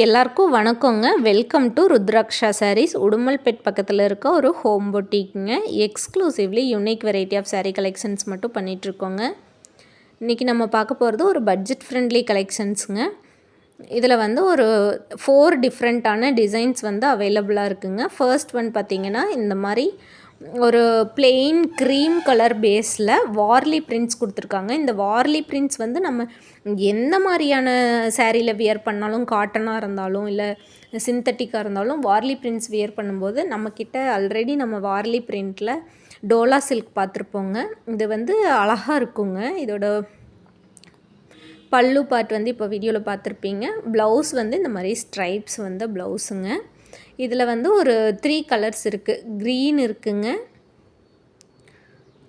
எல்லாருக்கும் வணக்கங்க. Welcome to Rudraksha Sarees. Udumalpet பக்கத்தில் இருக்க ஒரு ஹோம் பொட்டிக்குங்க. Exclusively unique variety of saree collections மட்டும் பண்ணிகிட்ருக்கோங்க. இன்றைக்கி நம்ம பார்க்க போகிறது ஒரு பட்ஜெட் ஃப்ரெண்ட்லி கலெக்ஷன்ஸுங்க. இதில் வந்து ஒரு 4 டிஃப்ரெண்ட்டான டிசைன்ஸ் வந்து அவைலபிளாக இருக்குங்க. ஃபர்ஸ்ட் ஒன் பார்த்திங்கன்னா இந்த மாதிரி ஒரு பிளெயின் க்ரீம் கலர் பேஸில் வார்லி பிரிண்ட்ஸ் கொடுத்துருக்காங்க. இந்த வார்லி பிரிண்ட்ஸ் வந்து நம்ம எந்த மாதிரியான சேரீயில் வியர் பண்ணாலும், காட்டனாக இருந்தாலும் இல்லை சிந்தட்டிக்காக இருந்தாலும் வார்லி பிரிண்ட்ஸ் வியர் பண்ணும்போது நம்மக்கிட்ட ஆல்ரெடி நம்ம வார்லி பிரிண்ட்டில் டோலா சில்க் பார்த்துருப்போங்க. இது வந்து அழகாக இருக்குங்க. இதோட பல்லு பார்ட் வந்து இப்போ வீடியோவில் பார்த்துருப்பீங்க. ப்ளவுஸ் வந்து இந்த மாதிரி ஸ்ட்ரைப்ஸ் வந்து ப்ளவுஸுங்க. இதில் வந்து ஒரு 3 கலர்ஸ் இருக்குது. க்ரீன் இருக்குங்க,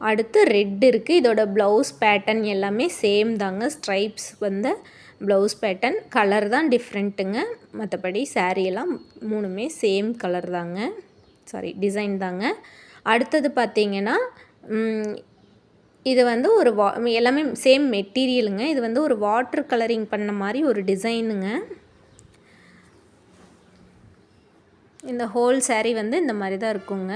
அடுத்து ரெட் இருக்குது. இதோட ப்ளவுஸ் பேட்டர்ன் எல்லாமே சேம் தாங்க. ஸ்ட்ரைப்ஸ் வந்து ப்ளவுஸ் பேட்டர்ன், கலர் தான் டிஃப்ரெண்ட்டுங்க. மற்றபடி சாரியெல்லாம் 3மே சேம் கலர் தாங்க, டிசைன் தாங்க. அடுத்தது பார்த்திங்கன்னா இது வந்து ஒரு எல்லாமே சேம் மெட்டீரியலுங்க. இது வந்து ஒரு வாட்டர் கலரிங் பண்ண மாதிரி ஒரு டிசைனுங்க. இந்த ஹோல் சாரீ வந்து இந்த மாதிரி தான் இருக்குங்க.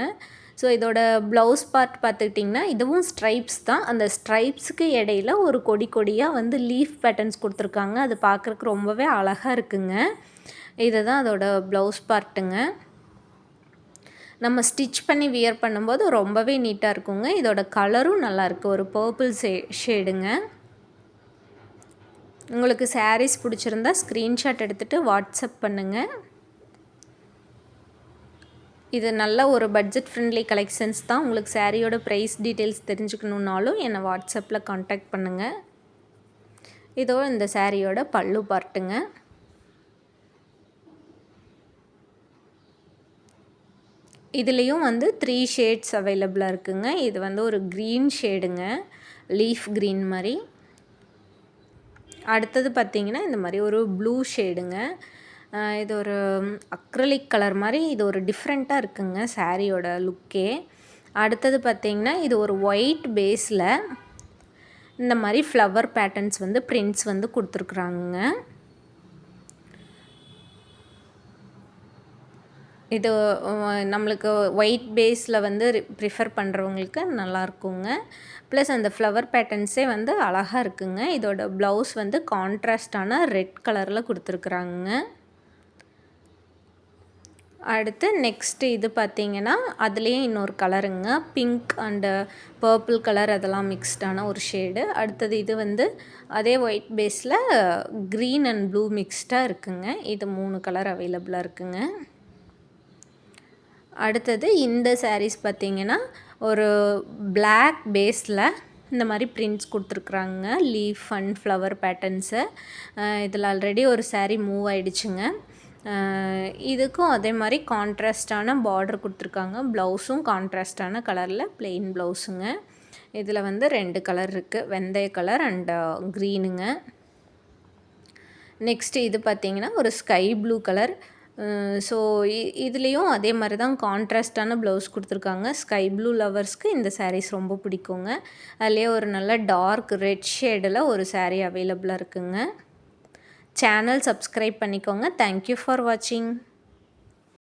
ஸோ இதோட ப்ளவுஸ் பார்ட் பார்த்துக்கிட்டிங்கன்னா இதுவும் ஸ்ட்ரைப்ஸ் தான். அந்த ஸ்ட்ரைப்ஸுக்கு இடையில ஒரு கொடியாக வந்து லீஃப் பேட்டர்ன்ஸ் கொடுத்துருக்காங்க. அது பார்க்குறக்கு ரொம்பவே அழகாக இருக்குங்க. இது தான் அதோட ப்ளவுஸ் பார்ட்டுங்க. நம்ம ஸ்டிச் பண்ணி வியர் பண்ணும்போது ரொம்பவே நீட்டாக இருக்குங்க. இதோட கலரும் நல்லாயிருக்கு, ஒரு பர்பிள் ஷேடுங்க. உங்களுக்கு சாரீஸ் பிடிச்சிருந்தா ஸ்க்ரீன்ஷாட் எடுத்துகிட்டு வாட்ஸ்அப் பண்ணுங்கள். இது நல்ல ஒரு பட்ஜெட் ஃப்ரெண்ட்லி கலெக்ஷன்ஸ் தான். உங்களுக்கு சாரியோட ப்ரைஸ் டீட்டெயில்ஸ் தெரிஞ்சுக்கணுன்னாலும் என்னை வாட்ஸ்அப்பில் காண்டாக்ட் பண்ணுங்கள். இதோட இந்த சாரியோட பல்லு பார்ட்டுங்க. இதுலேயும் வந்து 3 ஷேட்ஸ் அவைலபிளாக இருக்குங்க. இது வந்து ஒரு க்ரீன் ஷேடுங்க, லீஃப் க்ரீன் மாதிரி. அடுத்தது பார்த்திங்கன்னா இந்த மாதிரி ஒரு ப்ளூ ஷேடுங்க. இது ஒரு அக்ரலிக் கலர் மாதிரி. இது ஒரு டிஃப்ரெண்ட்டாக இருக்குங்க சாரியோட லுக்கே. அடுத்தது பார்த்திங்கன்னா இது ஒரு ஒயிட் பேஸில் இந்த மாதிரி ஃப்ளவர் பேட்டர்ன்ஸ் வந்து பிரிண்ட்ஸ் வந்து கொடுத்துருக்குறாங்க. இது நம்மளுக்கு ஒயிட் பேஸில் வந்து ப்ரிஃபர் பண்ணுறவங்களுக்கு நல்லாயிருக்குங்க. ப்ளஸ் அந்த ஃப்ளவர் பேட்டர்ன்ஸே வந்து அழகாக இருக்குங்க. இதோட ப்ளவுஸ் வந்து கான்ட்ராஸ்டான ரெட் கலரில் கொடுத்துருக்குறாங்க. அடுத்து நெக்ஸ்ட்டு இது பார்த்திங்கன்னா அதுலேயும் இன்னொரு கலருங்க, பிங்க் அண்டு பர்பிள் கலர் அதெல்லாம் மிக்ஸ்டான ஒரு ஷேடு. அடுத்தது இது வந்து அதே ஒயிட் பேஸில் க்ரீன் அண்ட் ப்ளூ மிக்ஸ்டாக இருக்குங்க. இது 3 கலர் அவைலபிளாக இருக்குங்க. அடுத்தது இந்த சாரீஸ் பார்த்திங்கன்னா ஒரு பிளாக் பேஸில் இந்த மாதிரி பிரிண்ட்ஸ் கொடுத்துருக்குறாங்க, லீஃப் அண்ட் ஃப்ளவர் பேட்டர்ன்ஸு. இதில் ஆல்ரெடி ஒரு சாரீ மூவ் ஆகிடுச்சுங்க. இதுக்கும் அதே மாதிரி கான்ட்ராஸ்டான பார்டர் கொடுத்துருக்காங்க. ப்ளவுஸும் கான்ட்ராஸ்டான கலரில் ப்ளெயின் ப்ளவுஸுங்க. இதில் வந்து 2 கலர் இருக்குது, வெந்தய கலர் அண்ட் க்ரீனுங்க. நெக்ஸ்ட்டு இது பார்த்திங்கன்னா ஒரு ஸ்கை ப்ளூ கலர். ஸோ இதுலேயும் அதே மாதிரி தான் கான்ட்ராஸ்டான ப்ளவுஸ் கொடுத்துருக்காங்க. ஸ்கை ப்ளூ லவர்ஸ்க்கு இந்த சாரீஸ் ரொம்ப பிடிக்குங்க. அதுலேயே ஒரு நல்ல டார்க் ரெட் ஷேடில் ஒரு சாரீ அவைலபிளாக இருக்குங்க. சேனல் சப்ஸ்கிரைப் பண்ணிக்கோங்க. தேங்க்யூ ஃபார் வாட்சிங்.